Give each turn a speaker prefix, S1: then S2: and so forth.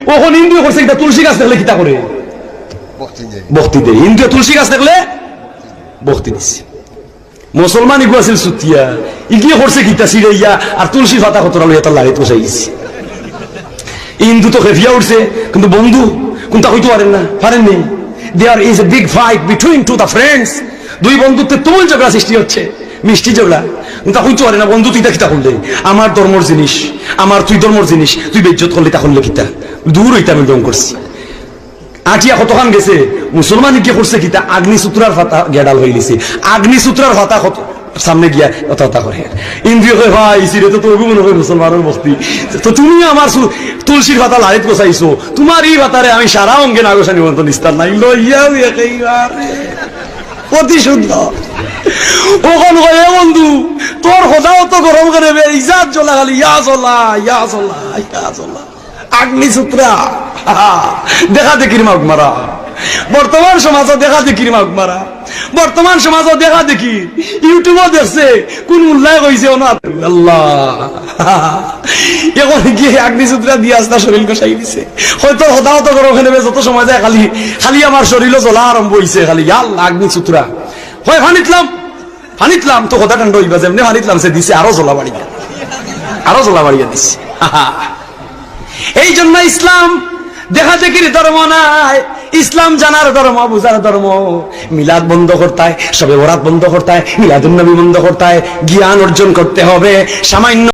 S1: ওখন ইন্দ্রিয় করছে কিনা তুলসী গাছ দেখলে কিতা করে বক্তি দেয়। ইন্দ্রিয় তুলসী গাছ দেখলে বক্তি দিচ্ছে। মুসলমান ইগু আছিল সুতিয়া, ইগিয়ে করছে কিতা সিরাইয়া আর তুলসীর পাতা কত এটা লাড়ি তোষাই গেছে। ইন্দু তো খেফিয়া উঠছে, কিন্তু বন্ধু কোনটা হইতে পারেননি। There is a big fight between two the friends. দুই বন্ধুত্বে তুমুল ঝগড়া সৃষ্টি হচ্ছে, মিষ্টি ঝগড়া, কিন্তু হইতে পারে না। বন্ধু তুই তা কিতা করলে, আমার ধর্মর জিনিস, আমার তুই ধর্মর জিনিস তুই বেজ্জত করলে, তা করলে কিতা দূর হইতে আমি দম করছি। আটিয়া কতখান গেছে, মুসলমান কি করছে কিতা আগ্নিসূত্রার ফাতা গেডাল হয়ে গেছে। আগ্নিসূত্রার ফাতা কত সামনে গিয়া কথা করে ইন্দ্রিয় কই ভাই সিরে তো তোর মনে হয় মুসলমানের বস্তি, তো তুমি আমার তুলসীর পাতা লাড়িত কোসাইছো, তোমার এই পাতারে আমি সারা অঙ্গে নাগসা নিমন্ত্রণ নিস্তার নাই লইয়া একেবারে অতি শুদ্ধ। ওখান কয়ে বন্ধু তোর খোদাও তো গরম করে ইজাত জ্বলা খালি ইয়া জ্বলা ইয়া জ্বলা ইয়া জ্বলা আগ্নিসূত্রা দেখা দেখির মাগ মারা। বর্তমান সমাজও দেখা দেখির মাগ মারা, বর্তমান সমাজও দেখা দেখি ইউটিউবও দেখছে কোন উল্লাহ কইছে আল্লাহ এখন গিয়ে আগ্নিসূত্রা দিয়ে আসতা শরীর কষাই দিছে। হয়তো হতাহত করো ওখানে যত সময় যায় খালি খালি আমার শরীরও জ্বলা আরম্ভ হইছে, খালি আল্লাহ আগ্নিসূত্রা হয় ফানিতলাম তো কথা কাণ্ড হইবা যেমনি ফানিতলাম সে দিছে আরো জ্বলা বাড়িয়া দিছে। এই জন্য ইসলাম দেখা দেখির ধর্ম নাই, ইসলাম জানার ধর্ম, বুঝার ধর্ম। মিলাদ বন্ধ করতে হয়, শবে বরাত বন্ধ করতে হয়, মিলাদুন নবী বন্ধ করতে হয়, জ্ঞান অর্জন করতে হবে। সামান্য